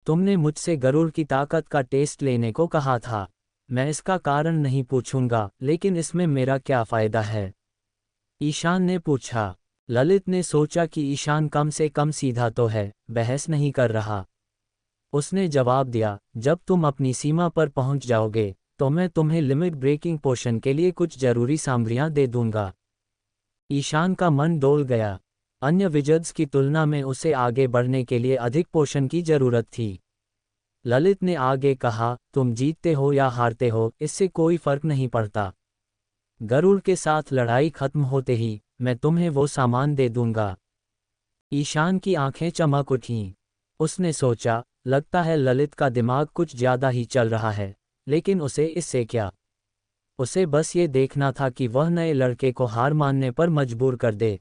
तुमने मुझसे गरुड़ की ताकत का टेस्ट लेने को कहा था। मैं इसका कारण नहीं पूछूंगा, लेकिन इसमें मेरा क्या फ़ायदा है? ईशान ने पूछा। ललित ने सोचा कि ईशान कम से कम सीधा तो है, बहस नहीं कर रहा। उसने जवाब दिया, जब तुम अपनी सीमा पर पहुंच जाओगे तो मैं तुम्हें लिमिट ब्रेकिंग पोशन के लिए कुछ जरूरी सामग्रियां दे दूंगा। ईशान का मन डोल गया। अन्य विजर्ड्स की तुलना में उसे आगे बढ़ने के लिए अधिक पोषण की जरूरत थी। ललित ने आगे कहा, तुम जीतते हो या हारते हो, इससे कोई फर्क नहीं पड़ता। गरुड़ के साथ लड़ाई खत्म होते ही मैं तुम्हें वो सामान दे दूंगा। ईशान की आंखें चमक उठीं। उसने सोचा, लगता है ललित का दिमाग कुछ ज्यादा ही चल रहा है, लेकिन उसे इससे क्या? उसे बस ये देखना था कि वह नए लड़के को हार मानने पर मजबूर कर दे।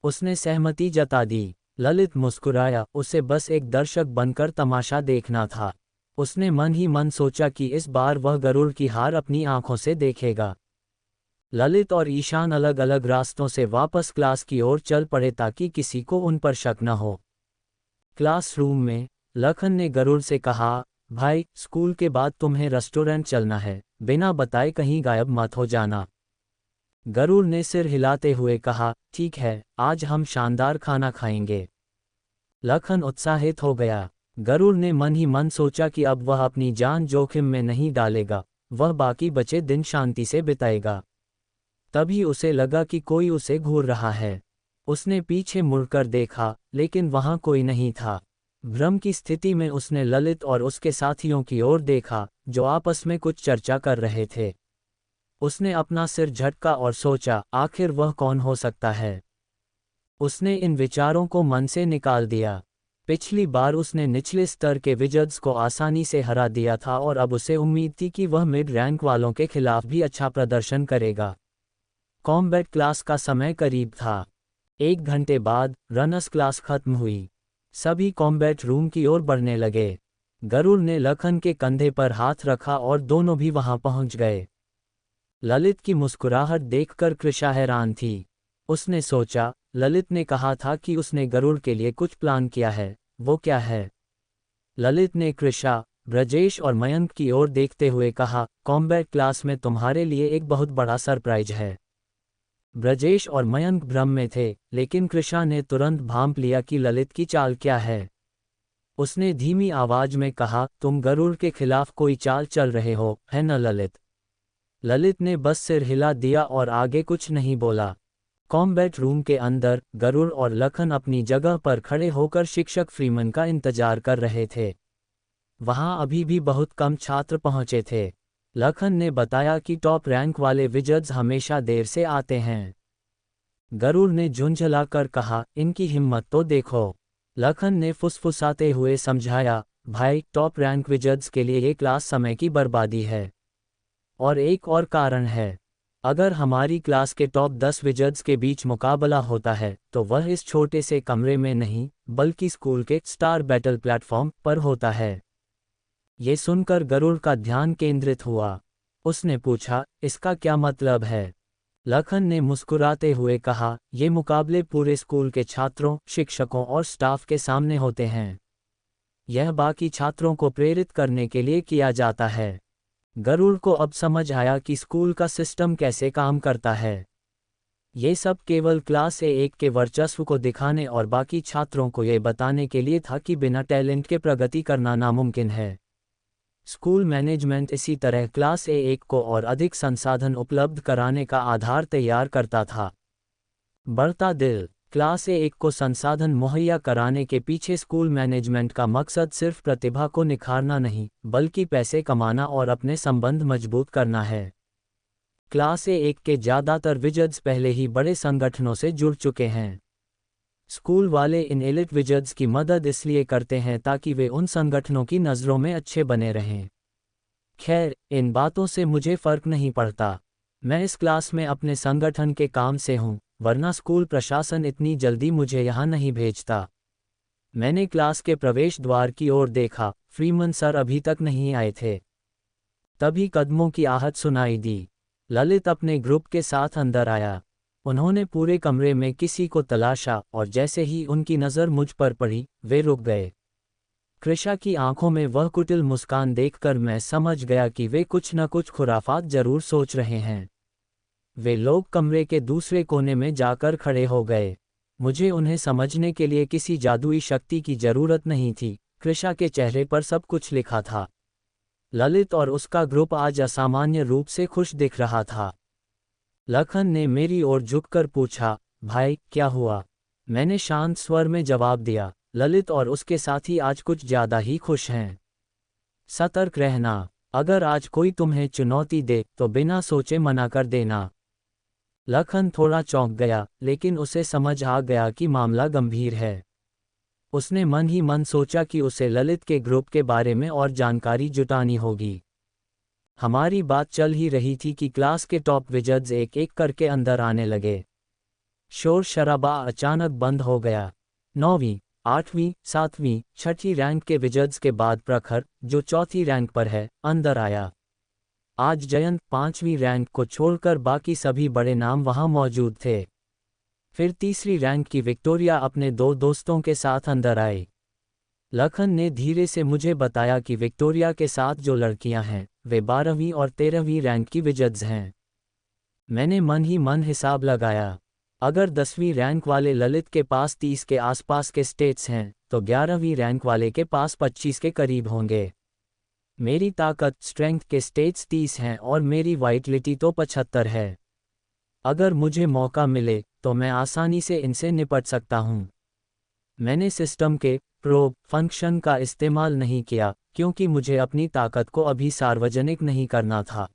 उसने सहमति जता दी। ललित मुस्कुराया, उसे बस एक दर्शक बनकर तमाशा देखना था। उसने मन ही मन सोचा कि इस बार वह गरुड़ की हार अपनी आंखों से देखेगा। ललित और ईशान अलग अलग रास्तों से वापस क्लास की ओर चल पड़े ताकि किसी को उन पर शक न हो। क्लासरूम में लखन ने गरुड़ से कहा, भाई, स्कूल के बाद तुम्हें रेस्टोरेंट चलना है, बिना बताए कहीं गायब मत हो जाना। गरुड़ ने सिर हिलाते हुए कहा, ठीक है, आज हम शानदार खाना खाएंगे। लखन उत्साहित हो गया। गरुड़ ने मन ही मन सोचा कि अब वह अपनी जान जोखिम में नहीं डालेगा, वह बाकी बचे दिन शांति से बिताएगा। तभी उसे लगा कि कोई उसे घूर रहा है। उसने पीछे मुड़कर देखा, लेकिन वहां कोई नहीं था। भ्रम की स्थिति में उसने ललित और उसके साथियों की ओर देखा, जो आपस में कुछ चर्चा कर रहे थे। उसने अपना सिर झटका और सोचा, आखिर वह कौन हो सकता है? उसने इन विचारों को मन से निकाल दिया। पिछली बार उसने निचले स्तर के विजर्ड्स को आसानी से हरा दिया था और अब उसे उम्मीद थी कि वह मिड रैंक वालों के खिलाफ भी अच्छा प्रदर्शन करेगा। कॉम्बैट क्लास का समय करीब था। 1 घंटे बाद रनर्स क्लास खत्म हुई। सभी कॉम्बैट रूम की ओर बढ़ने लगे। गरुड़ ने लखन के कंधे पर हाथ रखा और दोनों भी वहां पहुंच गए। ललित की मुस्कुराहट देखकर कृषा हैरान थी। उसने सोचा, ललित ने कहा था कि उसने गरुड़ के लिए कुछ प्लान किया है, वो क्या है? ललित ने कृषा, ब्रजेश और मयंक की ओर देखते हुए कहा, कॉम्बैट क्लास में तुम्हारे लिए एक बहुत बड़ा सरप्राइज है। ब्रजेश और मयंक भ्रम में थे, लेकिन कृषा ने तुरंत भांप लिया कि ललित की चाल क्या है। उसने धीमी आवाज में कहा, तुम गरुड़ के खिलाफ कोई चाल चल रहे हो, है न ललित? ललित ने बस सिर हिला दिया और आगे कुछ नहीं बोला। कॉम्बैट रूम के अंदर गरुड़ और लखन अपनी जगह पर खड़े होकर शिक्षक फ्रीमन का इंतजार कर रहे थे। वहां अभी भी बहुत कम छात्र पहुंचे थे। लखन ने बताया कि टॉप रैंक वाले विजर्ड्स हमेशा देर से आते हैं। गरुड़ ने झुंझलाकर कहा, इनकी हिम्मत तो देखो। लखन ने फुसफुसाते हुए समझाया, भाई, टॉप रैंक विजर्ड्स के लिए ये क्लास समय की बर्बादी है। और एक और कारण है, अगर हमारी क्लास के टॉप 10 विजर्ड्स के बीच मुकाबला होता है तो वह इस छोटे से कमरे में नहीं, बल्कि स्कूल के स्टार बैटल प्लेटफॉर्म पर होता है। ये सुनकर गरुड़ का ध्यान केंद्रित हुआ। उसने पूछा, इसका क्या मतलब है? लखन ने मुस्कुराते हुए कहा, ये मुकाबले पूरे स्कूल के छात्रों, शिक्षकों और स्टाफ के सामने होते हैं। यह बाकी छात्रों को प्रेरित करने के लिए किया जाता है। गरुड़ को अब समझ आया कि स्कूल का सिस्टम कैसे काम करता है। ये सब केवल क्लास A1 के वर्चस्व को दिखाने और बाकी छात्रों को ये बताने के लिए था कि बिना टैलेंट के प्रगति करना नामुमकिन है। स्कूल मैनेजमेंट इसी तरह क्लास A1 को और अधिक संसाधन उपलब्ध कराने का आधार तैयार करता था। बढ़ता दिल। क्लास A1 को संसाधन मुहैया कराने के पीछे स्कूल मैनेजमेंट का मकसद सिर्फ प्रतिभा को निखारना नहीं, बल्कि पैसे कमाना और अपने संबंध मजबूत करना है। क्लास A1 के ज़्यादातर विजर्ड्स पहले ही बड़े संगठनों से जुड़ चुके हैं। स्कूल वाले इन एलिट विजर्ड्स की मदद इसलिए करते हैं ताकि वे उन संगठनों की नज़रों में अच्छे बने रहें। खैर, इन बातों से मुझे फ़र्क नहीं पड़ता। मैं इस क्लास में अपने संगठन के काम से हूँ, वरना स्कूल प्रशासन इतनी जल्दी मुझे यहाँ नहीं भेजता। मैंने क्लास के प्रवेश द्वार की ओर देखा, फ्रीमन सर अभी तक नहीं आए थे। तभी कदमों की आहट सुनाई दी। ललित अपने ग्रुप के साथ अंदर आया। उन्होंने पूरे कमरे में किसी को तलाशा और जैसे ही उनकी नज़र मुझ पर पड़ी, वे रुक गए। कृषा की आंखों में वह कुटिल मुस्कान देखकर मैं समझ गया कि वे कुछ न कुछ खुराफात जरूर सोच रहे हैं। वे लोग कमरे के दूसरे कोने में जाकर खड़े हो गए। मुझे उन्हें समझने के लिए किसी जादुई शक्ति की जरूरत नहीं थी। कृषा के चेहरे पर सब कुछ लिखा था। ललित और उसका ग्रुप आज असामान्य रूप से खुश दिख रहा था। लखन ने मेरी ओर झुककर पूछा, भाई क्या हुआ? मैंने शांत स्वर में जवाब दिया, ललित और उसके साथी आज कुछ ज्यादा ही खुश हैं। सतर्क रहना, अगर आज कोई तुम्हें चुनौती दे तो बिना सोचे मना कर देना। लखन थोड़ा चौंक गया, लेकिन उसे समझ आ गया कि मामला गंभीर है। उसने मन ही मन सोचा कि उसे ललित के ग्रुप के बारे में और जानकारी जुटानी होगी। हमारी बात चल ही रही थी कि क्लास के टॉप विजर्ड्स एक एक करके अंदर आने लगे। शोर शराबा अचानक बंद हो गया। 9वीं, 8वीं, 7वीं, 6ठी रैंक के विजर्ड्स के बाद प्रखर, जो 4थी रैंक पर है, अंदर आया। आज जयंत 5वीं रैंक को छोड़कर बाकी सभी बड़े नाम वहां मौजूद थे। फिर तीसरी रैंक की विक्टोरिया अपने 2 दोस्तों के साथ अंदर आई। लखन ने धीरे से मुझे बताया कि विक्टोरिया के साथ जो लड़कियां हैं, वे 12वीं और 13वीं रैंक की विजर्ड्स हैं। मैंने मन ही मन हिसाब लगाया। अगर 10वीं रैंक वाले ललित के पास 30 के आसपास के स्टेट्स हैं, तो 11वीं रैंक वाले के पास 25 के करीब होंगे। मेरी ताकत स्ट्रेंथ के स्टेट्स 30 हैं और मेरी वाइटलिटी तो 75 है। अगर मुझे मौका मिले तो मैं आसानी से इनसे निपट सकता हूं। मैंने सिस्टम के प्रोब फंक्शन का इस्तेमाल नहीं किया, क्योंकि मुझे अपनी ताकत को अभी सार्वजनिक नहीं करना था।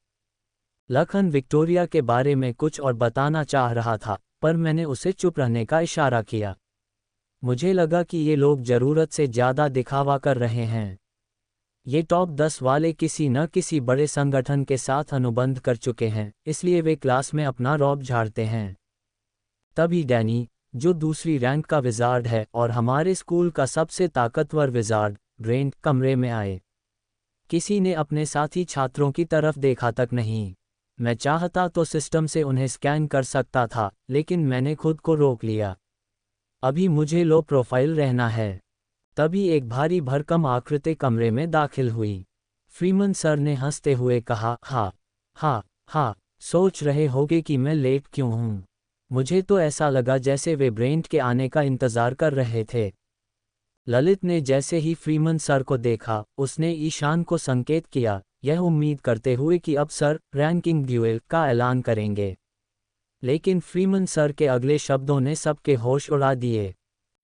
लखन विक्टोरिया के बारे में कुछ और बताना चाह रहा था, पर मैंने उसे चुप रहने का इशारा किया। मुझे लगा कि ये लोग जरूरत से ज्यादा दिखावा कर रहे हैं। ये टॉप 10 वाले किसी न किसी बड़े संगठन के साथ अनुबंध कर चुके हैं, इसलिए वे क्लास में अपना रौब झाड़ते हैं। तभी डैनी, जो दूसरी रैंक का विजार्ड है और हमारे स्कूल का सबसे ताकतवर विजार्ड, ब्रेंट, कमरे में आए। किसी ने अपने साथी छात्रों की तरफ देखा तक नहीं। मैं चाहता तो सिस्टम से उन्हें स्कैन कर सकता था, लेकिन मैंने खुद को रोक लिया। अभी मुझे लो प्रोफाइल रहना है। तभी एक भारी भरकम आकृति कमरे में दाखिल हुई। फ्रीमन सर ने हंसते हुए कहा, हा, सोच रहे होगे कि मैं लेट क्यों हूं? मुझे तो ऐसा लगा जैसे वे ब्रेंट के आने का इंतजार कर रहे थे। ललित ने जैसे ही फ्रीमन सर को देखा, उसने ईशान को संकेत किया, यह उम्मीद करते हुए कि अब सर रैंकिंग ड्यूएल का ऐलान करेंगे। लेकिन फ्रीमन सर के अगले शब्दों ने सबके होश उड़ा दिए।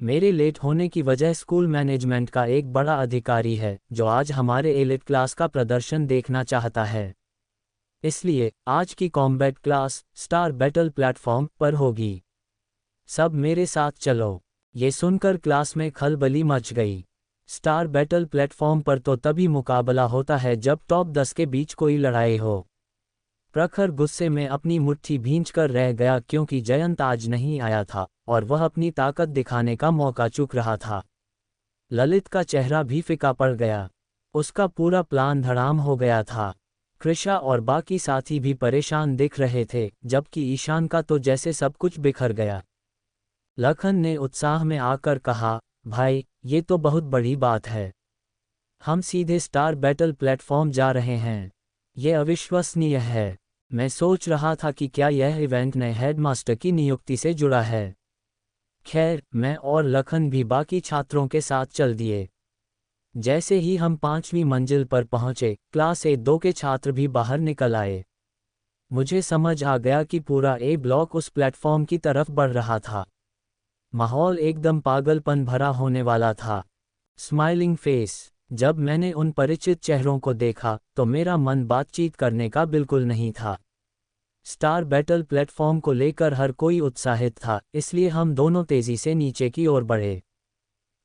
मेरे लेट होने की वजह स्कूल मैनेजमेंट का एक बड़ा अधिकारी है, जो आज हमारे एलिट क्लास का प्रदर्शन देखना चाहता है। इसलिए आज की combat class star battle platform पर होगी। सब मेरे साथ चलो। ये सुनकर क्लास में खलबली मच गई। स्टार बैटल प्लेटफॉर्म पर तो तभी मुकाबला होता है जब टॉप 10 के बीच कोई लड़ाई हो। प्रखर गुस्से में अपनी मुट्ठी भींचकर रह गया, क्योंकि जयंत आज नहीं आया था और वह अपनी ताकत दिखाने का मौका चूक रहा था। ललित का चेहरा भी फीका पड़ गया। उसका पूरा प्लान धड़ाम हो गया था। कृषा और बाकी साथी भी परेशान दिख रहे थे, जबकि ईशान का तो जैसे सब कुछ बिखर गया। लखन ने उत्साह में आकर कहा, भाई, ये तो बहुत बड़ी बात है। हम सीधे स्टार बैटल प्लेटफॉर्म जा रहे हैं। ये अविश्वसनीय है। मैं सोच रहा था कि क्या यह इवेंट नए हेडमास्टर की नियुक्ति से जुड़ा है। खैर, मैं और लखन भी बाकी छात्रों के साथ चल दिए। जैसे ही हम 5वीं मंजिल पर पहुंचे, क्लास A2 के छात्र भी बाहर निकल आए। मुझे समझ आ गया कि पूरा A ब्लॉक उस प्लेटफॉर्म की तरफ बढ़ रहा था। माहौल एकदम पागलपन भरा होने वाला था। Smiling face. जब मैंने उन परिचित चेहरों को देखा, तो मेरा मन बातचीत करने का बिल्कुल नहीं था। स्टार बैटल प्लेटफॉर्म को लेकर हर कोई उत्साहित था, इसलिए हम दोनों तेजी से नीचे की ओर बढ़े।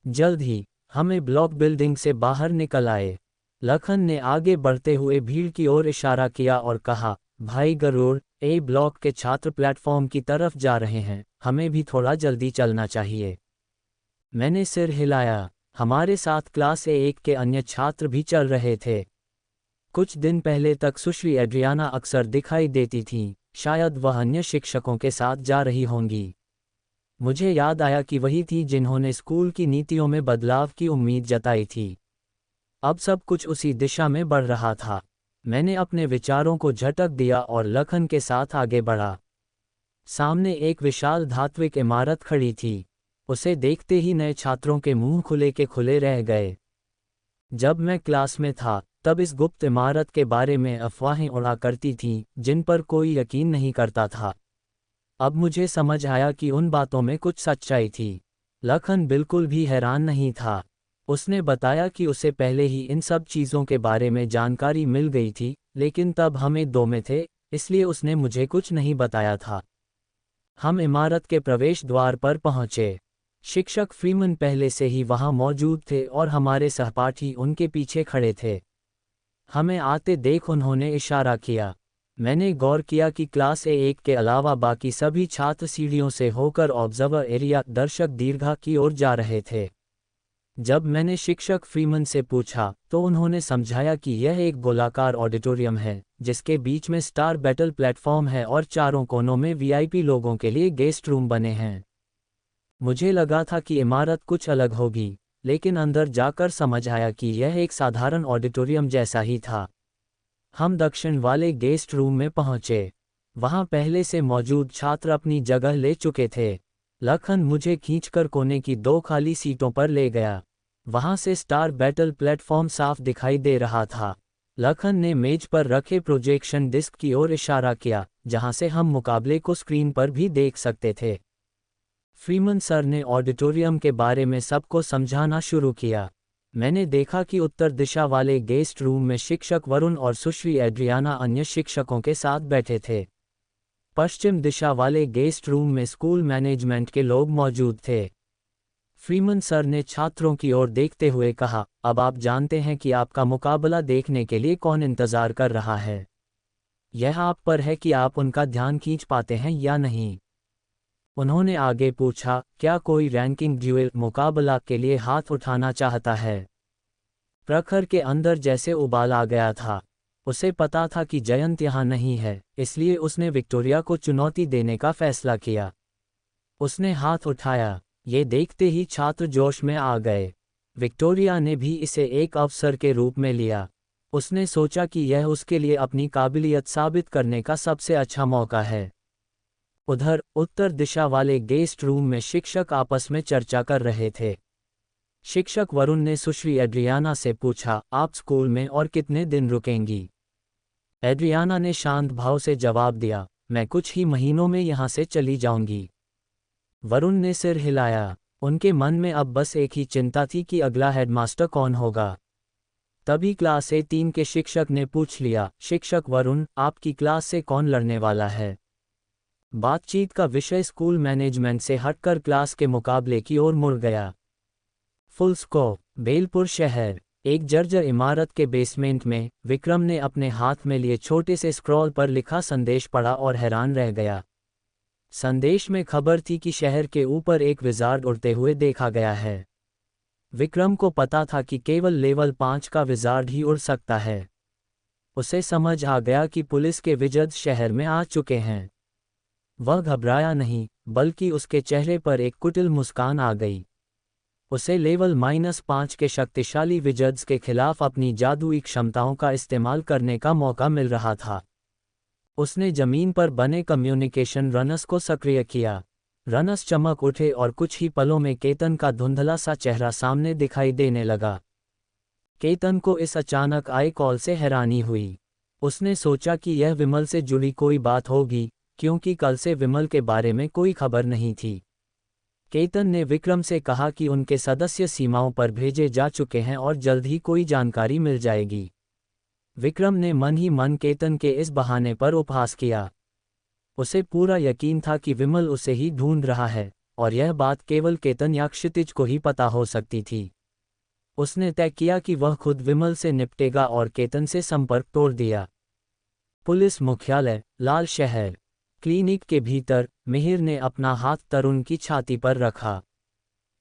जल्द ही हमें ब्लॉक बिल्डिंग से बाहर निकल आए। लखन ने आगे बढ़ते हुए भीड़ की ओर इशारा किया और कहा, भाई गरुड़, A ब्लॉक के छात्र प्लेटफॉर्म की तरफ जा रहे हैं, हमें भी थोड़ा जल्दी चलना चाहिए। मैंने सिर हिलाया। हमारे साथ क्लास A1 के अन्य छात्र भी चल रहे थे। कुछ दिन पहले तक सुश्री एड्रियाना अक्सर दिखाई देती थीं, शायद वह अन्य शिक्षकों के साथ जा रही होंगी। मुझे याद आया कि वही थी जिन्होंने स्कूल की नीतियों में बदलाव की उम्मीद जताई थी। अब सब कुछ उसी दिशा में बढ़ रहा था। मैंने अपने विचारों को झटक दिया और लखन के साथ आगे बढ़ा। सामने एक विशाल धात्विक इमारत खड़ी थी। उसे देखते ही नए छात्रों के मुंह खुले के खुले रह गए। जब मैं क्लास में था तब इस गुप्त इमारत के बारे में अफवाहें उड़ा करती थीं, जिन पर कोई यकीन नहीं करता था। अब मुझे समझ आया कि उन बातों में कुछ सच्चाई थी। लखन बिल्कुल भी हैरान नहीं था। उसने बताया कि उसे पहले ही इन सब चीज़ों के बारे में जानकारी मिल गई थी, लेकिन तब हम एक दो में थे, इसलिए उसने मुझे कुछ नहीं बताया था। हम इमारत के प्रवेश द्वार पर पहुंचे। शिक्षक फ्रीमन पहले से ही वहां मौजूद थे और हमारे सहपाठी उनके पीछे खड़े थे। हमें आते देख उन्होंने इशारा किया। मैंने गौर किया कि क्लास A1 के अलावा बाकी सभी छात्र सीढ़ियों से होकर ऑब्जर्वर एरिया दर्शक दीर्घा की ओर जा रहे थे। जब मैंने शिक्षक फ्रीमन से पूछा तो उन्होंने समझाया कि यह एक गोलाकार ऑडिटोरियम है, जिसके बीच में स्टार बैटल प्लेटफॉर्म है और चारों कोनों में VIP लोगों के लिए गेस्ट रूम बने हैं। मुझे लगा था कि इमारत कुछ अलग होगी, लेकिन अंदर जाकर समझ आया कि यह एक साधारण ऑडिटोरियम जैसा ही था। हम दक्षिण वाले गेस्ट रूम में पहुंचे। वहां पहले से मौजूद छात्र अपनी जगह ले चुके थे। लखन मुझे खींचकर कोने की 2 खाली सीटों पर ले गया। वहां से स्टार बैटल प्लेटफॉर्म साफ दिखाई दे रहा था। लखन ने मेज पर रखे प्रोजेक्शन डिस्क की ओर इशारा किया, जहां से हम मुकाबले को स्क्रीन पर भी देख सकते थे। फ्रीमन सर ने ऑडिटोरियम के बारे में सबको समझाना शुरू किया। मैंने देखा कि उत्तर दिशा वाले गेस्ट रूम में शिक्षक वरुण और सुश्री एड्रियाना अन्य शिक्षकों के साथ बैठे थे। पश्चिम दिशा वाले गेस्ट रूम में स्कूल मैनेजमेंट के लोग मौजूद थे। फ्रीमन सर ने छात्रों की ओर देखते हुए कहा, अब आप जानते हैं कि आपका मुकाबला देखने के लिए कौन इंतजार कर रहा है। यह आप पर है कि आप उनका ध्यान खींच पाते हैं या नहीं। उन्होंने आगे पूछा, क्या कोई रैंकिंग ड्यूएल मुकाबला के लिए हाथ उठाना चाहता है। प्रखर के अंदर जैसे उबाल आ गया था। उसे पता था कि जयंत यहाँ नहीं है, इसलिए उसने विक्टोरिया को चुनौती देने का फैसला किया। उसने हाथ उठाया। ये देखते ही छात्र जोश में आ गए। विक्टोरिया ने भी इसे एक अवसर के रूप में लिया। उसने सोचा कि यह उसके लिए अपनी काबिलियत साबित करने का सबसे अच्छा मौका है। उधर उत्तर दिशा वाले गेस्ट रूम में शिक्षक आपस में चर्चा कर रहे थे। शिक्षक वरुण ने सुश्री एड्रियाना से पूछा, आप स्कूल में और कितने दिन रुकेंगी। एड्रियाना ने शांत भाव से जवाब दिया, मैं कुछ ही महीनों में यहाँ से चली जाऊंगी। वरुण ने सिर हिलाया। उनके मन में अब बस एक ही चिंता थी कि अगला हेडमास्टर कौन होगा। तभी क्लास A3 के शिक्षक ने पूछ लिया, शिक्षक वरुण, आपकी क्लास से कौन लड़ने वाला है। बातचीत का विषय स्कूल मैनेजमेंट से हटकर क्लास के मुकाबले की ओर मुड़ गया। फुल स्कोप, बेलपुर शहर। एक जर्जर इमारत के बेसमेंट में विक्रम ने अपने हाथ में लिए छोटे से स्क्रॉल पर लिखा संदेश पढ़ा और हैरान रह गया। संदेश में खबर थी कि शहर के ऊपर एक विजार्ड उड़ते हुए देखा गया है। विक्रम को पता था कि केवल लेवल 5 का विजार्ड ही उड़ सकता है। उसे समझ आ गया कि पुलिस के विजर्ड शहर में आ चुके हैं। वह घबराया नहीं, बल्कि उसके चेहरे पर एक कुटिल मुस्कान आ गई। उसे लेवल -5 के शक्तिशाली विजर्ड्स के खिलाफ अपनी जादुई क्षमताओं का इस्तेमाल करने का मौका मिल रहा था। उसने जमीन पर बने कम्युनिकेशन रनर्स को सक्रिय किया। रनर्स चमक उठे और कुछ ही पलों में केतन का धुंधला सा चेहरा सामने दिखाई देने लगा। केतन को इस अचानक आए कॉल से हैरानी हुई। उसने सोचा कि यह विमल से जुड़ी कोई बात होगी, क्योंकि कल से विमल के बारे में कोई खबर नहीं थी। केतन ने विक्रम से कहा कि उनके सदस्य सीमाओं पर भेजे जा चुके हैं और जल्द ही कोई जानकारी मिल जाएगी। विक्रम ने मन ही मन केतन के इस बहाने पर उपहास किया। उसे पूरा यकीन था कि विमल उसे ही ढूंढ रहा है, और यह बात केवल केतन या क्षितिज को ही पता हो सकती थी। उसने तय किया कि वह खुद विमल से निपटेगा और केतन से संपर्क तोड़ दिया। पुलिस मुख्यालय, लाल शहर। क्लिनिक के भीतर मिहिर ने अपना हाथ तरुण की छाती पर रखा।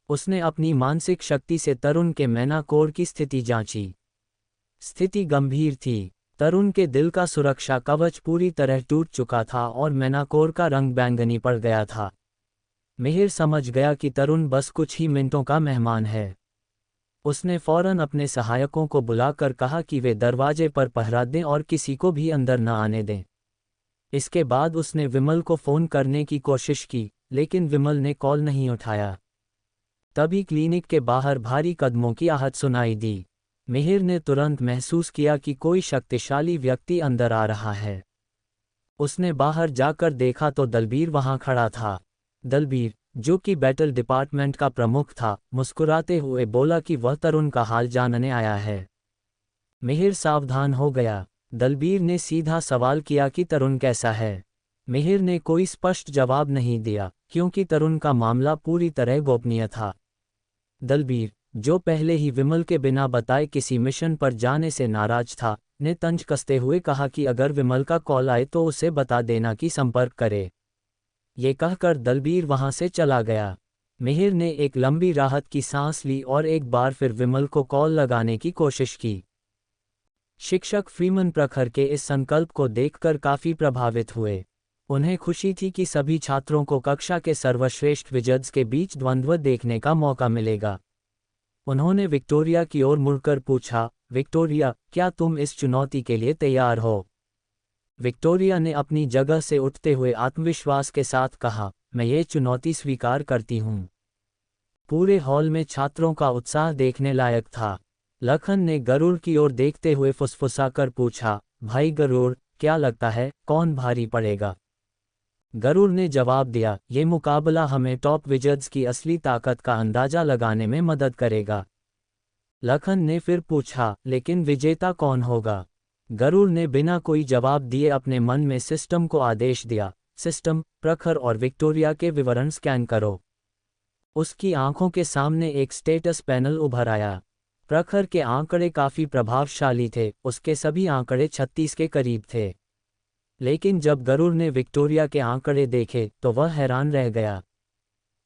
उसने अपनी मानसिक शक्ति से तरुण के मेनाकोर की स्थिति जांची। स्थिति गंभीर थी। तरुण के दिल का सुरक्षा कवच पूरी तरह टूट चुका था और मेनाकोर का रंग बैंगनी पड़ गया था। मिहिर समझ गया कि तरुण बस कुछ ही मिनटों का मेहमान है। उसने फौरन अपने सहायकों को बुलाकर कहा कि वे दरवाजे पर पहरा दें और किसी को भी अंदर न आने दें। इसके बाद उसने विमल को फ़ोन करने की कोशिश की, लेकिन विमल ने कॉल नहीं उठाया। तभी क्लिनिक के बाहर भारी कदमों की आहट सुनाई दी। मिहिर ने तुरंत महसूस किया कि कोई शक्तिशाली व्यक्ति अंदर आ रहा है। उसने बाहर जाकर देखा तो दलबीर वहां खड़ा था। दलबीर, जो कि बैटल डिपार्टमेंट का प्रमुख था, मुस्कुराते हुए बोला कि वह तरुण का हाल जानने आया है। मिहिर सावधान हो गया। दलबीर ने सीधा सवाल किया कि तरुण कैसा है। मिहिर ने कोई स्पष्ट जवाब नहीं दिया, क्योंकि तरुण का मामला पूरी तरह गोपनीय था। दलबीर, जो पहले ही विमल के बिना बताए किसी मिशन पर जाने से नाराज था, ने तंज कसते हुए कहा कि अगर विमल का कॉल आए तो उसे बता देना कि संपर्क करे। ये कहकर दलबीर वहां से चला गया। मिहिर ने एक लंबी राहत की सांस ली और एक बार फिर विमल को कॉल लगाने की कोशिश की। शिक्षक फ्रीमन प्रखर के इस संकल्प को देखकर काफी प्रभावित हुए। उन्हें खुशी थी कि सभी छात्रों को कक्षा के सर्वश्रेष्ठ विजर्ड्स के बीच द्वंद्व देखने का मौका मिलेगा। उन्होंने विक्टोरिया की ओर मुड़कर पूछा, विक्टोरिया, क्या तुम इस चुनौती के लिए तैयार हो? विक्टोरिया ने अपनी जगह से उठते हुए आत्मविश्वास के साथ कहा, मैं ये चुनौती स्वीकार करती हूँ। पूरे हॉल में छात्रों का उत्साह देखने लायक था। लखन ने गरुड़ की ओर देखते हुए फुसफुसाकर पूछा, भाई गरुड़, क्या लगता है कौन भारी पड़ेगा? गरुड़ ने जवाब दिया, ये मुकाबला हमें टॉप विजर्ड्स की असली ताकत का अंदाजा लगाने में मदद करेगा। लखन ने फिर पूछा, लेकिन विजेता कौन होगा? गरुड़ ने बिना कोई जवाब दिए अपने मन में सिस्टम को आदेश दिया, सिस्टम, प्रखर और विक्टोरिया के विवरण स्कैन करो। उसकी आंखों के सामने एक स्टेटस पैनल उभर आया। प्रखर के आंकड़े काफी प्रभावशाली थे, उसके सभी आंकड़े 36 के करीब थे। लेकिन जब गरुड़ ने विक्टोरिया के आंकड़े देखे तो वह हैरान रह गया।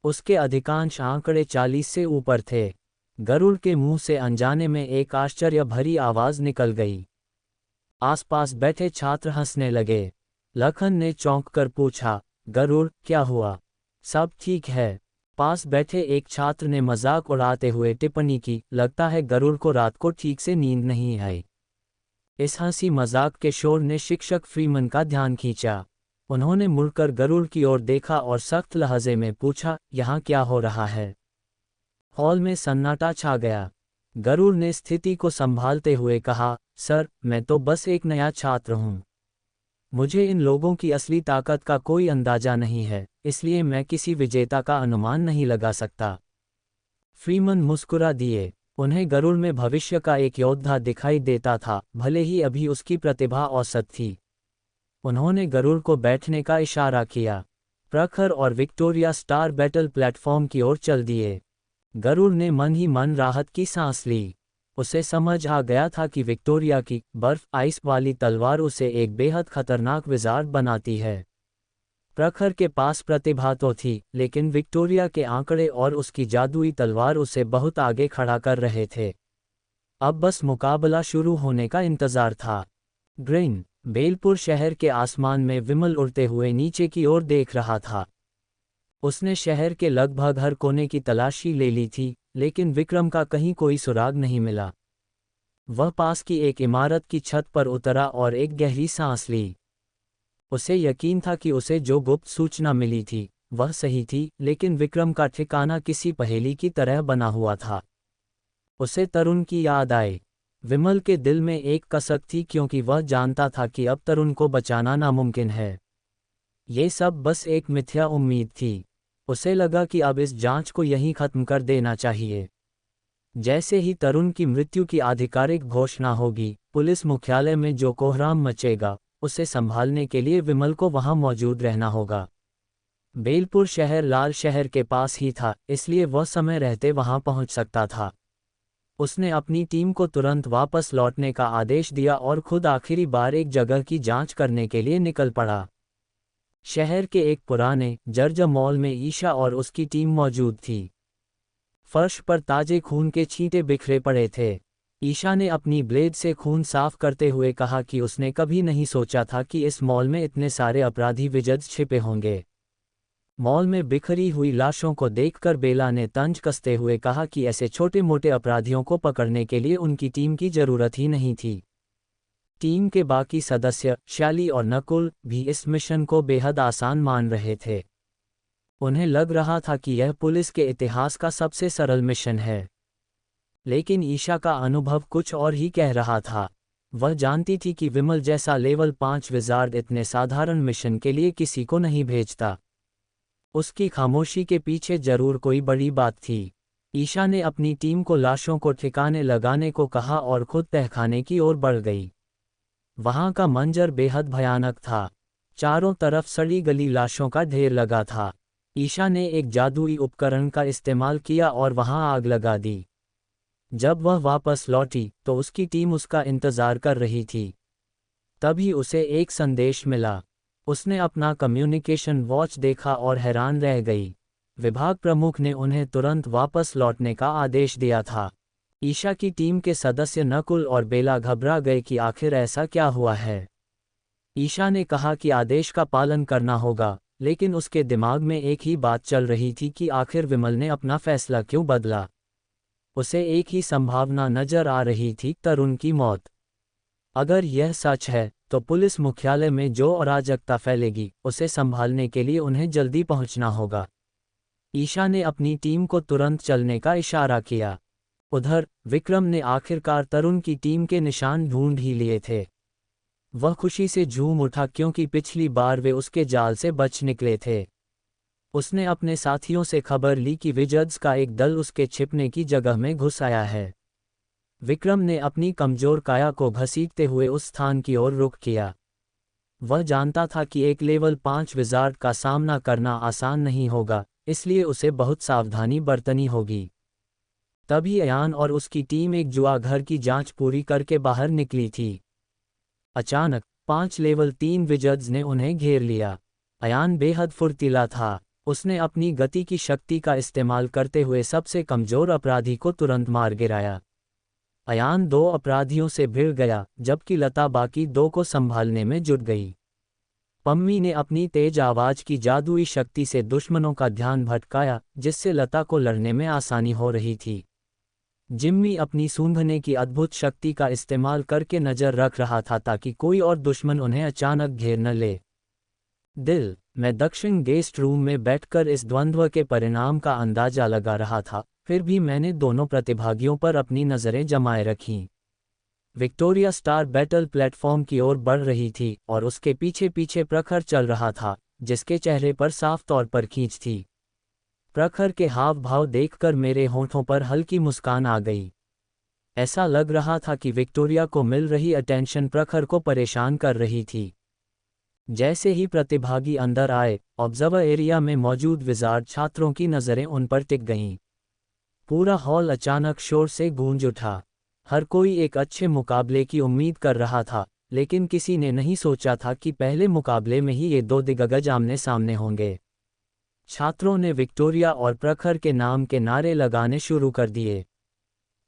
उसके अधिकांश आंकड़े 40 से ऊपर थे। गरुड़ के मुंह से अनजाने में एक आश्चर्य भरी आवाज निकल गई। आसपास बैठे छात्र हंसने लगे। लखन ने चौंक कर पूछा, गरुड़, क्या हुआ? सब ठीक है? पास बैठे एक छात्र ने मजाक उड़ाते हुए टिप्पणी की, लगता है गरुड़ को रात को ठीक से नींद नहीं आई। इस हंसी मजाक के शोर ने शिक्षक फ्रीमन का ध्यान खींचा। उन्होंने मुड़कर गरुड़ की ओर देखा और सख्त लहजे में पूछा, यहाँ क्या हो रहा है? हॉल में सन्नाटा छा गया। गरुड़ ने स्थिति को संभालते हुए कहा, सर, मैं तो बस एक नया छात्र हूँ। मुझे इन लोगों की असली ताकत का कोई अंदाजा नहीं है, इसलिए मैं किसी विजेता का अनुमान नहीं लगा सकता। फ्रीमन मुस्कुरा दिए। उन्हें गरुड़ में भविष्य का एक योद्धा दिखाई देता था, भले ही अभी उसकी प्रतिभा औसत थी। उन्होंने गरुड़ को बैठने का इशारा किया। प्रखर और विक्टोरिया स्टार बैटल प्लेटफॉर्म की ओर चल दिए। गरुड़ ने मन ही मन राहत की सांस ली। उसे समझ आ गया था कि विक्टोरिया की बर्फ आइस वाली तलवार उसे एक बेहद खतरनाक विजार्ड बनाती है। प्रखर के पास प्रतिभा तो थी, लेकिन विक्टोरिया के आंकड़े और उसकी जादुई तलवार उसे बहुत आगे खड़ा कर रहे थे। अब बस मुकाबला शुरू होने का इंतजार था। ग्रीन बेलपुर शहर के आसमान में विमल उड़ते हुए नीचे की ओर देख रहा था। उसने शहर के लगभग हर कोने की तलाशी ले ली थी, लेकिन विक्रम का कहीं कोई सुराग नहीं मिला। वह पास की एक इमारत की छत पर उतरा और एक गहरी सांस ली। उसे यकीन था कि उसे जो गुप्त सूचना मिली थी वह सही थी, लेकिन विक्रम का ठिकाना किसी पहेली की तरह बना हुआ था। उसे तरुण की याद आई। विमल के दिल में एक कसक थी, क्योंकि वह जानता था कि अब तरुण को बचाना नामुमकिन है। ये सब बस एक मिथ्या उम्मीद थी। उसे लगा कि अब इस जांच को यहीं खत्म कर देना चाहिए। जैसे ही तरुण की मृत्यु की आधिकारिक घोषणा होगी, पुलिस मुख्यालय में जो कोहराम मचेगा, उसे संभालने के लिए विमल को वहां मौजूद रहना होगा। बेलपुर शहर लाल शहर के पास ही था, इसलिए वह समय रहते वहां पहुंच सकता था। उसने अपनी टीम को तुरंत वापस लौटने का आदेश दिया और खुद आखिरी बार एक जगह की जांच करने के लिए निकल पड़ा। शहर के एक पुराने जर्जर मॉल में ईशा और उसकी टीम मौजूद थी। फर्श पर ताजे खून के छींटे बिखरे पड़े थे। ईशा ने अपनी ब्लेड से खून साफ करते हुए कहा कि उसने कभी नहीं सोचा था कि इस मॉल में इतने सारे अपराधी विजर्ड्स छिपे होंगे। मॉल में बिखरी हुई लाशों को देखकर बेला ने तंज कसते हुए कहा कि ऐसे छोटे मोटे अपराधियों को पकड़ने के लिए उनकी टीम की जरूरत ही नहीं थी। टीम के बाकी सदस्य शैली और नकुल भी इस मिशन को बेहद आसान मान रहे थे। उन्हें लग रहा था कि यह पुलिस के इतिहास का सबसे सरल मिशन है। लेकिन ईशा का अनुभव कुछ और ही कह रहा था। वह जानती थी कि विमल जैसा लेवल 5 विजार्ड इतने साधारण मिशन के लिए किसी को नहीं भेजता। उसकी खामोशी के पीछे जरूर कोई बड़ी बात थी। ईशा ने अपनी टीम को लाशों को ठिकाने लगाने को कहा और खुद तहखाने की ओर बढ़ गई। वहां का मंजर बेहद भयानक था। चारों तरफ सड़ी गली लाशों का ढेर लगा था। ईशा ने एक जादुई उपकरण का इस्तेमाल किया और वहां आग लगा दी। जब वह वापस लौटी तो उसकी टीम उसका इंतजार कर रही थी। तभी उसे एक संदेश मिला। उसने अपना कम्युनिकेशन वॉच देखा और हैरान रह गई। विभाग प्रमुख ने उन्हें तुरंत वापस लौटने का आदेश दिया था। ईशा की टीम के सदस्य नकुल और बेला घबरा गए कि आखिर ऐसा क्या हुआ है। ईशा ने कहा कि आदेश का पालन करना होगा, लेकिन उसके दिमाग में एक ही बात चल रही थी कि आखिर विमल ने अपना फैसला क्यों बदला। उसे एक ही संभावना नजर आ रही थी, तरुण की मौत। अगर यह सच है तो पुलिस मुख्यालय में जो अराजकता फैलेगी उसे संभालने के लिए उन्हें जल्दी पहुंचना होगा। ईशा ने अपनी टीम को तुरंत चलने का इशारा किया। उधर विक्रम ने आखिरकार तरुण की टीम के निशान ढूंढ ही लिए थे। वह खुशी से झूम उठा क्योंकि पिछली बार वे उसके जाल से बच निकले थे। उसने अपने साथियों से खबर ली कि विजर्ड्स का एक दल उसके छिपने की जगह में घुस आया है। विक्रम ने अपनी कमजोर काया को घसीटते हुए उस स्थान की ओर रुख किया। वह जानता था कि एक लेवल 5 विजार्ड का सामना करना आसान नहीं होगा, इसलिए उसे बहुत सावधानी बरतनी होगी। तभी अयान और उसकी टीम एक जुआ घर की जांच पूरी करके बाहर निकली थी। अचानक 5 लेवल 3 विजर्ड्स ने उन्हें घेर लिया। अयान बेहद फुर्तीला था। उसने अपनी गति की शक्ति का इस्तेमाल करते हुए सबसे कमजोर अपराधी को तुरंत मार गिराया। अयान 2 अपराधियों से भिड़ गया, जबकि लता बाकी 2 को संभालने में जुट गई। पम्मी ने अपनी तेज आवाज की जादुई शक्ति से दुश्मनों का ध्यान भटकाया, जिससे लता को लड़ने में आसानी हो रही थी। जिम्मी अपनी सूंघने की अद्भुत शक्ति का इस्तेमाल करके नजर रख रहा था ताकि कोई और दुश्मन उन्हें अचानक घेर न ले। मैं दक्षिण गेस्ट रूम में बैठकर इस द्वंद्व के परिणाम का अंदाजा लगा रहा था, फिर भी मैंने दोनों प्रतिभागियों पर अपनी नज़रें जमाए रखीं। विक्टोरिया स्टार बैटल प्लेटफॉर्म की ओर बढ़ रही थी और उसके पीछे पीछे प्रखर चल रहा था, जिसके चेहरे पर साफ तौर पर खींच थी। प्रखर के हाव भाव देखकर मेरे होंठों पर हल्की मुस्कान आ गई। ऐसा लग रहा था कि विक्टोरिया को मिल रही अटेंशन प्रखर को परेशान कर रही थी। जैसे ही प्रतिभागी अंदर आए, ऑब्जर्वर एरिया में मौजूद विजार्ड छात्रों की नज़रें उन पर टिक गईं। पूरा हॉल अचानक शोर से गूंज उठा। हर कोई एक अच्छे मुकाबले की उम्मीद कर रहा था, लेकिन किसी ने नहीं सोचा था कि पहले मुकाबले में ही ये 2 दिग्गज आमने सामने होंगे। छात्रों ने विक्टोरिया और प्रखर के नाम के नारे लगाने शुरू कर दिए।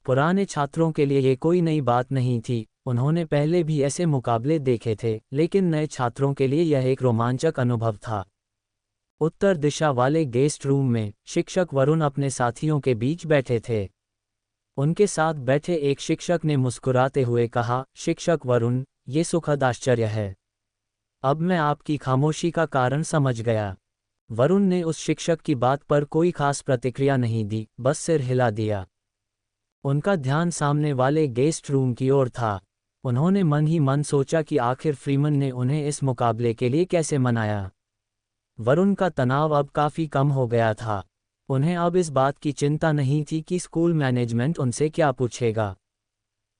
पुराने छात्रों के लिए ये कोई नई बात नहीं थी, उन्होंने पहले भी ऐसे मुकाबले देखे थे, लेकिन नए छात्रों के लिए यह एक रोमांचक अनुभव था। उत्तर दिशा वाले गेस्ट रूम में शिक्षक वरुण अपने साथियों के बीच बैठे थे। उनके साथ बैठे एक शिक्षक ने मुस्कुराते हुए कहा, शिक्षक वरुण, ये सुखद आश्चर्य है। अब मैं आपकी खामोशी का कारण समझ गया। वरुण ने उस शिक्षक की बात पर कोई खास प्रतिक्रिया नहीं दी, बस सिर हिला दिया। उनका ध्यान सामने वाले गेस्ट रूम की ओर था। उन्होंने मन ही मन सोचा कि आखिर फ्रीमन ने उन्हें इस मुकाबले के लिए कैसे मनाया। वरुण का तनाव अब काफ़ी कम हो गया था। उन्हें अब इस बात की चिंता नहीं थी कि स्कूल मैनेजमेंट उनसे क्या पूछेगा।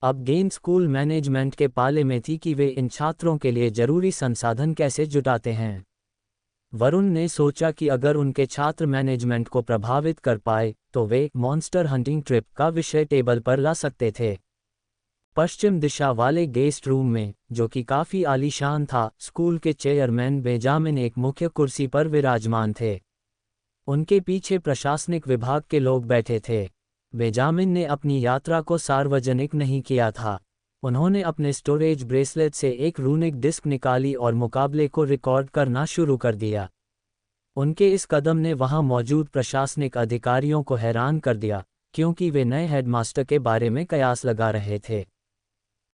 अब गेम स्कूल मैनेजमेंट के पाले में थी कि वे इन छात्रों के लिए जरूरी संसाधन कैसे जुटाते हैं। वरुण ने सोचा कि अगर उनके छात्र मैनेजमेंट को प्रभावित कर पाए तो वे मॉन्स्टर हंटिंग ट्रिप का विषय टेबल पर ला सकते थे। पश्चिम दिशा वाले गेस्ट रूम में, जो कि काफ़ी आलीशान था, स्कूल के चेयरमैन बेंजामिन एक मुख्य कुर्सी पर विराजमान थे। उनके पीछे प्रशासनिक विभाग के लोग बैठे थे। बेंजामिन ने अपनी यात्रा को सार्वजनिक नहीं किया था। उन्होंने अपने स्टोरेज ब्रेसलेट से एक रूनिक डिस्क निकाली और मुकाबले को रिकॉर्ड करना शुरू कर दिया। उनके इस कदम ने वहां मौजूद प्रशासनिक अधिकारियों को हैरान कर दिया, क्योंकि वे नए हेडमास्टर के बारे में कयास लगा रहे थे।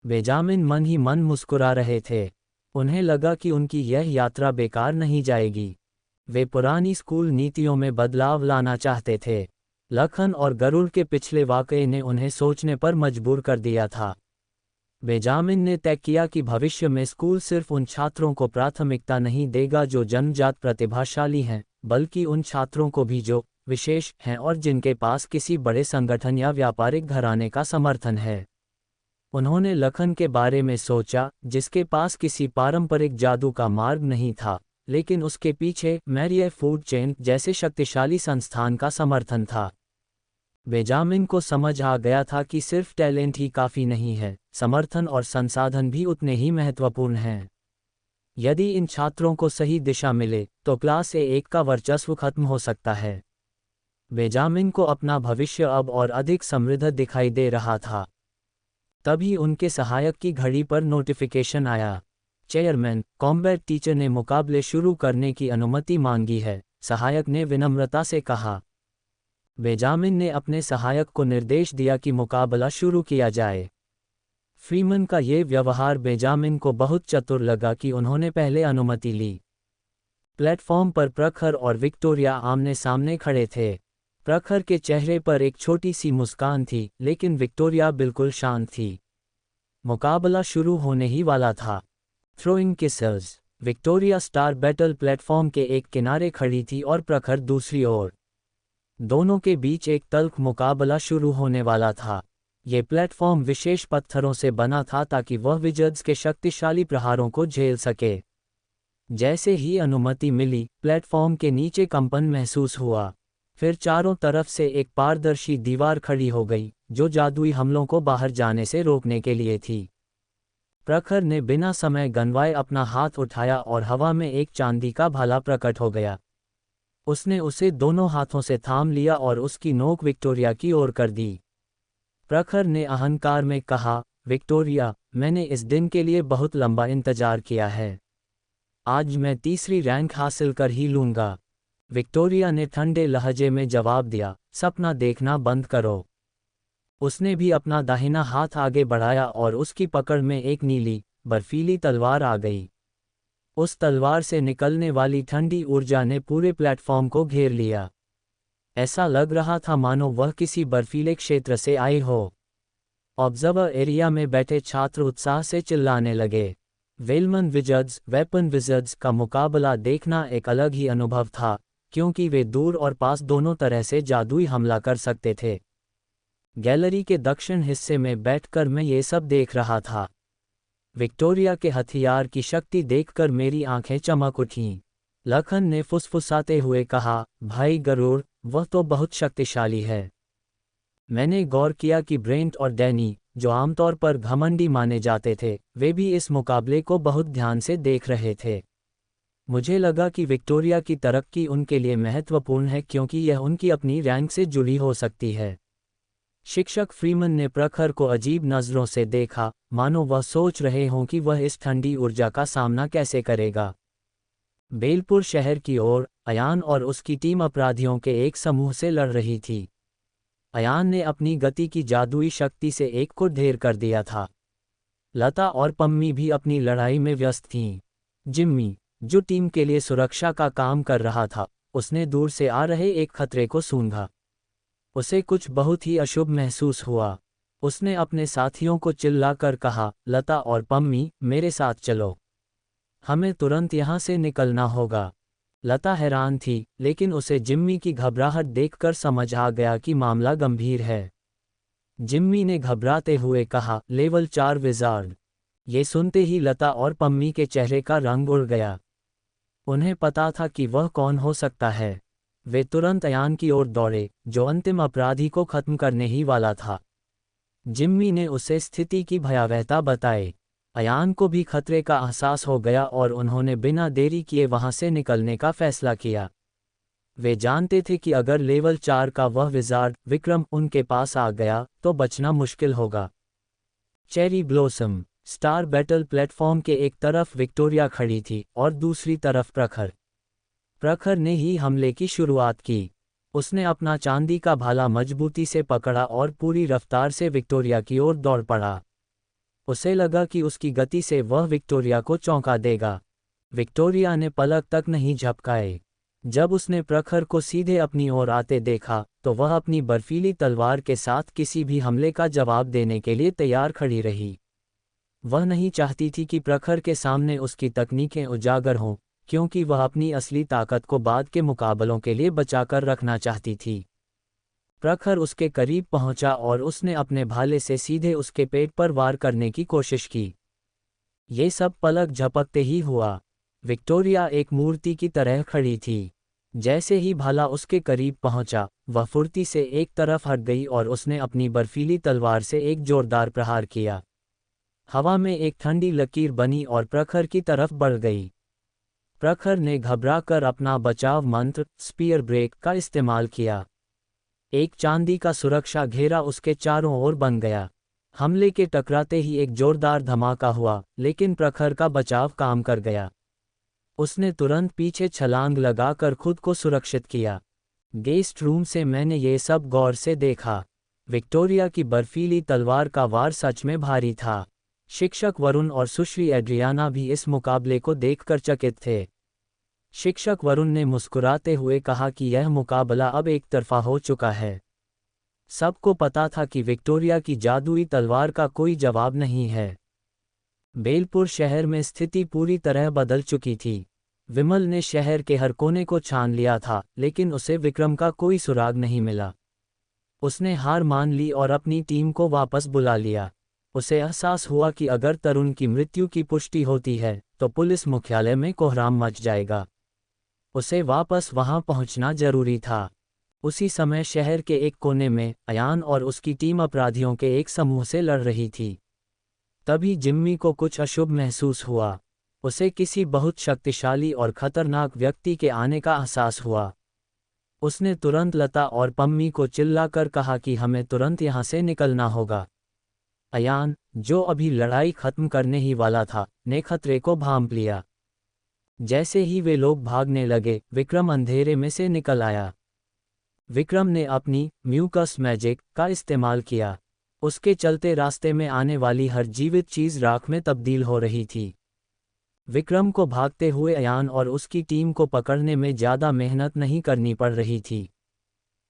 बेंजामिन मन ही मन मुस्कुरा रहे थे। उन्हें लगा कि उनकी यह यात्रा बेकार नहीं जाएगी। वे पुरानी स्कूल नीतियों में बदलाव लाना चाहते थे। लखन और गरुड़ के पिछले वाकये ने उन्हें सोचने पर मजबूर कर दिया था। बेंजामिन ने तय किया कि भविष्य में स्कूल सिर्फ उन छात्रों को प्राथमिकता नहीं देगा जो जन्मजात प्रतिभाशाली हैं, बल्कि उन छात्रों को भी जो विशेष हैं और जिनके पास किसी बड़े संगठन या व्यापारिक घराने का समर्थन है। उन्होंने लखन के बारे में सोचा, जिसके पास किसी पारंपरिक जादू का मार्ग नहीं था, लेकिन उसके पीछे मैरिए फूड चेन जैसे शक्तिशाली संस्थान का समर्थन था। बेंजामिन को समझ आ गया था कि सिर्फ टैलेंट ही काफ़ी नहीं है, समर्थन और संसाधन भी उतने ही महत्वपूर्ण हैं। यदि इन छात्रों को सही दिशा मिले तो क्लास A1 का वर्चस्व खत्म हो सकता है। बेंजामिन को अपना भविष्य अब और अधिक समृद्ध दिखाई दे रहा था। तभी उनके सहायक की घड़ी पर नोटिफिकेशन आया। चेयरमैन, कॉम्बैट टीचर ने मुकाबले शुरू करने की अनुमति मांगी है, सहायक ने विनम्रता से कहा। बेंजामिन ने अपने सहायक को निर्देश दिया कि मुकाबला शुरू किया जाए। फ्रीमन का ये व्यवहार बेंजामिन को बहुत चतुर लगा कि उन्होंने पहले अनुमति ली। प्लेटफॉर्म पर प्रखर और विक्टोरिया आमने सामने खड़े थे। प्रखर के चेहरे पर एक छोटी सी मुस्कान थी, लेकिन विक्टोरिया बिल्कुल शांत थी। मुकाबला शुरू होने ही वाला था। Throwing kisses. Victoria star battle platform के एक किनारे खड़ी थी और प्रखर दूसरी ओर। दोनों के बीच एक तल्ख मुकाबला शुरू होने वाला था। ये प्लेटफॉर्म विशेष पत्थरों से बना था ताकि वह विजर्ड्स के शक्तिशाली प्रहारों को झेल सके। जैसे ही अनुमति मिली, प्लेटफॉर्म के नीचे कंपन महसूस हुआ। फिर चारों तरफ से एक पारदर्शी दीवार खड़ी हो गई, जो जादुई हमलों को बाहर जाने से रोकने के लिए थी। प्रखर ने बिना समय गंवाए अपना हाथ उठाया और हवा में एक चांदी का भाला प्रकट हो गया। उसने उसे दोनों हाथों से थाम लिया और उसकी नोक विक्टोरिया की ओर कर दी। प्रखर ने अहंकार में कहा, विक्टोरिया, मैंने इस दिन के लिए बहुत लंबा इंतजार किया है। आज मैं तीसरी रैंक हासिल कर ही लूंगा। विक्टोरिया ने ठंडे लहजे में जवाब दिया, सपना देखना बंद करो। उसने भी अपना दाहिना हाथ आगे बढ़ाया और उसकी पकड़ में एक नीली, बर्फीली तलवार आ गई। उस तलवार से निकलने वाली ठंडी ऊर्जा ने पूरे प्लेटफॉर्म को घेर लिया। ऐसा लग रहा था मानो वह किसी बर्फीले क्षेत्र से आए हो। ऑब्जर्वर एरिया में बैठे छात्र उत्साह से चिल्लाने लगे। वेलमन विजर्ड्स, वेपन विजर्ड्स का मुकाबला देखना एक अलग ही अनुभव था, क्योंकि वे दूर और पास दोनों तरह से जादुई हमला कर सकते थे। गैलरी के दक्षिण हिस्से में बैठकर मैं ये सब देख रहा था। विक्टोरिया के हथियार की शक्ति देखकर मेरी आंखें चमक उठीं। लखन ने फुसफुसाते हुए कहा, भाई गरुड़, वह तो बहुत शक्तिशाली है। मैंने गौर किया कि ब्रेंट और डैनी, जो आमतौर पर घमंडी माने जाते थे, वे भी इस मुकाबले को बहुत ध्यान से देख रहे थे। मुझे लगा कि विक्टोरिया की तरक्की उनके लिए महत्वपूर्ण है, क्योंकि यह उनकी अपनी रैंक से जुड़ी हो सकती है। शिक्षक फ्रीमन ने प्रखर को अजीब नज़रों से देखा, मानो वह सोच रहे हों कि वह इस ठंडी ऊर्जा का सामना कैसे करेगा। बेलपुर शहर की ओर अयान और उसकी टीम अपराधियों के एक समूह से लड़ रही थी। अयान ने अपनी गति की जादुई शक्ति से एक को ढेर कर दिया था। लता और पम्मी भी अपनी लड़ाई में व्यस्त थीं। जिम्मी, जो टीम के लिए सुरक्षा का काम कर रहा था, उसने दूर से आ रहे एक खतरे को सूंघा। उसे कुछ बहुत ही अशुभ महसूस हुआ। उसने अपने साथियों को चिल्लाकर कहा, लता और पम्मी, मेरे साथ चलो। हमें तुरंत यहाँ से निकलना होगा। लता हैरान थी, लेकिन उसे जिम्मी की घबराहट देखकर समझ आ गया कि मामला गंभीर है। जिम्मी ने घबराते हुए कहा, लेवल 4 विजार्ड। ये सुनते ही लता और पम्मी के चेहरे का रंग उड़ गया। उन्हें पता था कि वह कौन हो सकता है। वे तुरंत अयान की ओर दौड़े, जो अंतिम अपराधी को खत्म करने ही वाला था। जिम्मी ने उसे स्थिति की भयावहता बताई। अयान को भी खतरे का एहसास हो गया और उन्होंने बिना देरी किए वहां से निकलने का फैसला किया। वे जानते थे कि अगर लेवल 4 का वह विजार्ड विक्रम उनके पास आ गया तो बचना मुश्किल होगा। Cherry blossom. Star battle platform के एक तरफ विक्टोरिया खड़ी थी और दूसरी तरफ प्रखर। प्रखर ने ही हमले की शुरुआत की। उसने अपना चांदी का भाला मजबूती से पकड़ा और पूरी रफ्तार से विक्टोरिया की ओर दौड़ पड़ा। उसे लगा कि उसकी गति से वह विक्टोरिया को चौंका देगा। विक्टोरिया ने पलक तक नहीं झपकाए। जब उसने प्रखर को सीधे अपनी ओर आते देखा तो वह अपनी बर्फीली तलवार के साथ किसी भी हमले का जवाब देने के लिए तैयार खड़ी रही। वह नहीं चाहती थी कि प्रखर के सामने उसकी तकनीकें उजागर हों, क्योंकि वह अपनी असली ताकत को बाद के मुकाबलों के लिए बचाकर रखना चाहती थी। प्रखर उसके करीब पहुंचा और उसने अपने भाले से सीधे उसके पेट पर वार करने की कोशिश की। ये सब पलक झपकते ही हुआ। विक्टोरिया एक मूर्ति की तरह खड़ी थी। जैसे ही भाला उसके करीब पहुंचा, वह फुर्ती से एक तरफ हट गई और उसने अपनी बर्फीली तलवार से एक जोरदार प्रहार किया। हवा में एक ठंडी लकीर बनी और प्रखर की तरफ बढ़ गई। प्रखर ने घबराकर अपना बचाव मंत्र स्पीयर ब्रेक का इस्तेमाल किया। एक चांदी का सुरक्षा घेरा उसके चारों ओर बन गया। हमले के टकराते ही एक जोरदार धमाका हुआ, लेकिन प्रखर का बचाव काम कर गया। उसने तुरंत पीछे छलांग लगाकर खुद को सुरक्षित किया। गेस्ट रूम से मैंने ये सब गौर से देखा। विक्टोरिया की बर्फीली तलवार का वार सच में भारी था। शिक्षक वरुण और सुश्री एड्रियाना भी इस मुकाबले को देखकर चकित थे। शिक्षक वरुण ने मुस्कुराते हुए कहा कि यह मुकाबला अब एक तरफा हो चुका है। सबको पता था कि विक्टोरिया की जादुई तलवार का कोई जवाब नहीं है। बेलपुर शहर में स्थिति पूरी तरह बदल चुकी थी। विमल ने शहर के हर कोने को छान लिया था, लेकिन उसे विक्रम का कोई सुराग नहीं मिला। उसने हार मान ली और अपनी टीम को वापस बुला लिया। उसे एहसास हुआ कि अगर तरुण की मृत्यु की पुष्टि होती है तो पुलिस मुख्यालय में कोहराम मच जाएगा। उसे वापस वहां पहुंचना जरूरी था। उसी समय शहर के एक कोने में अयान और उसकी टीम अपराधियों के एक समूह से लड़ रही थी। तभी जिम्मी को कुछ अशुभ महसूस हुआ। उसे किसी बहुत शक्तिशाली और खतरनाक व्यक्ति के आने का एहसास हुआ। उसने तुरंत लता और पम्मी को चिल्लाकर कहा कि हमें तुरंत यहाँ से निकलना होगा। अयान, जो अभी लड़ाई खत्म करने ही वाला था, ने खतरे को भांप लिया। जैसे ही वे लोग भागने लगे, विक्रम अंधेरे में से निकल आया। विक्रम ने अपनी म्यूकस मैजिक का इस्तेमाल किया। उसके चलते रास्ते में आने वाली हर जीवित चीज राख में तब्दील हो रही थी। विक्रम को भागते हुए अयान और उसकी टीम को पकड़ने में ज़्यादा मेहनत नहीं करनी पड़ रही थी।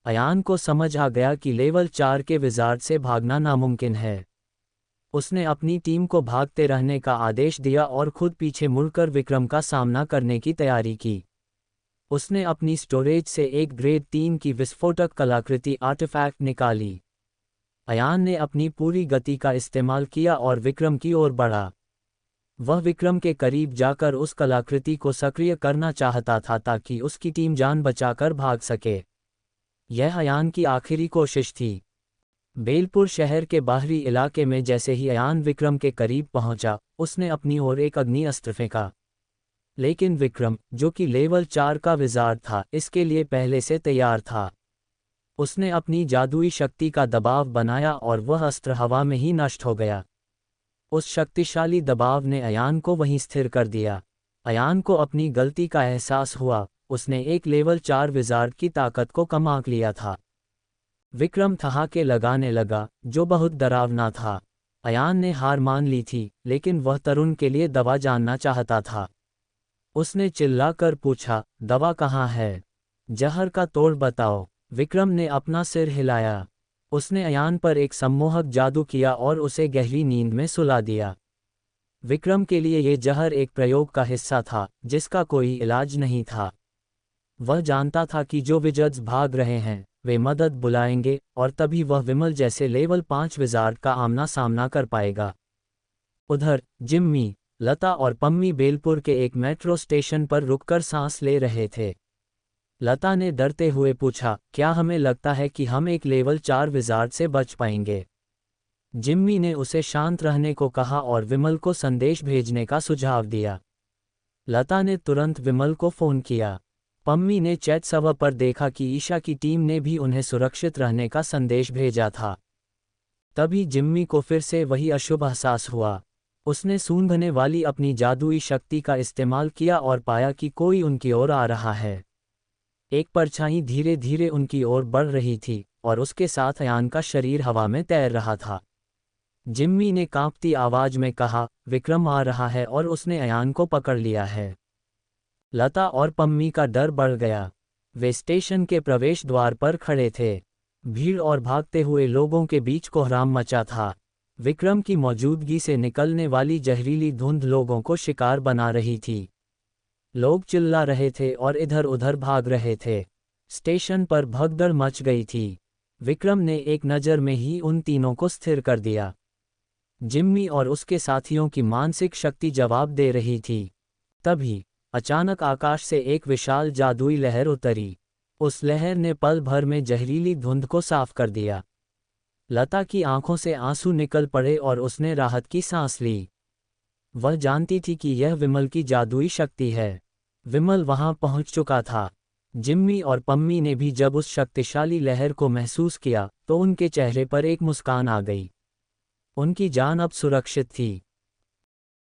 अयान को समझ आ गया कि लेवल 4 के विजार्ड से भागना नामुमकिन है। उसने अपनी टीम को भागते रहने का आदेश दिया और खुद पीछे मुड़कर विक्रम का सामना करने की तैयारी की। उसने अपनी स्टोरेज से एक ग्रेड 3 की विस्फोटक कलाकृति आर्टिफैक्ट निकाली। अयान ने अपनी पूरी गति का इस्तेमाल किया और विक्रम की ओर बढ़ा। वह विक्रम के करीब जाकर उस कलाकृति को सक्रिय करना चाहता था ताकि उसकी टीम जान बचाकर भाग सके। यह अयान की आखिरी कोशिश थी। बेलपुर शहर के बाहरी इलाके में जैसे ही अयान विक्रम के करीब पहुंचा, उसने अपनी ओर एक अग्नि अस्त्र फेंका। लेकिन विक्रम, जो कि लेवल 4 का विजार्ड था, इसके लिए पहले से तैयार था। उसने अपनी जादुई शक्ति का दबाव बनाया और वह अस्त्र हवा में ही नष्ट हो गया। उस शक्तिशाली दबाव ने अयान को वहीं स्थिर कर दिया। अयान को अपनी गलती का एहसास हुआ। उसने एक लेवल 4 विजार्ड की ताकत को कम आंक लिया था। विक्रम ठहाके लगाने लगा, जो बहुत डरावना था। अयान ने हार मान ली थी, लेकिन वह तरुण के लिए दवा जानना चाहता था। उसने चिल्लाकर पूछा, दवा कहाँ है? जहर का तोड़ बताओ। विक्रम ने अपना सिर हिलाया। उसने अयान पर एक सम्मोहक जादू किया और उसे गहरी नींद में सुला दिया। विक्रम के लिए ये जहर एक प्रयोग का हिस्सा था, जिसका कोई इलाज नहीं था। वह जानता था कि जो विजर्ड्स भाग रहे हैं, वे मदद बुलाएंगे और तभी वह विमल जैसे लेवल 5 विजार्ड का आमना सामना कर पाएगा। उधर जिम्मी, लता और पम्मी बेलपुर के एक मेट्रो स्टेशन पर रुककर सांस ले रहे थे। लता ने डरते हुए पूछा, क्या हमें लगता है कि हम एक लेवल 4 विजार्ड से बच पाएंगे? जिम्मी ने उसे शांत रहने को कहा और विमल को संदेश भेजने का सुझाव दिया। लता ने तुरंत विमल को फ़ोन किया। पम्मी ने चैट सर्वर पर देखा कि ईशा की टीम ने भी उन्हें सुरक्षित रहने का संदेश भेजा था। तभी जिम्मी को फिर से वही अशुभ एहसास हुआ। उसने सूंघने वाली अपनी जादुई शक्ति का इस्तेमाल किया और पाया कि कोई उनकी ओर आ रहा है। एक परछाई धीरे धीरे उनकी ओर बढ़ रही थी और उसके साथ अयान का शरीर हवा में तैर रहा था। जिम्मी ने कांपती आवाज में कहा, विक्रम आ रहा है और उसने अयान को पकड़ लिया है। लता और पम्मी का डर बढ़ गया। वे स्टेशन के प्रवेश द्वार पर खड़े थे। भीड़ और भागते हुए लोगों के बीच कोहराम मचा था। विक्रम की मौजूदगी से निकलने वाली जहरीली धुंध लोगों को शिकार बना रही थी। लोग चिल्ला रहे थे और इधर उधर भाग रहे थे। स्टेशन पर भगदड़ मच गई थी। विक्रम ने एक नज़र में ही उन तीनों को स्थिर कर दिया। जिम्मी और उसके साथियों की मानसिक शक्ति जवाब दे रही थी। तभी अचानक आकाश से एक विशाल जादुई लहर उतरी। उस लहर ने पल भर में जहरीली धुंध को साफ कर दिया। लता की आंखों से आंसू निकल पड़े और उसने राहत की सांस ली। वह जानती थी कि यह विमल की जादुई शक्ति है। विमल वहां पहुंच चुका था। जिम्मी और पम्मी ने भी जब उस शक्तिशाली लहर को महसूस किया तो उनके चेहरे पर एक मुस्कान आ गई। उनकी जान अब सुरक्षित थी।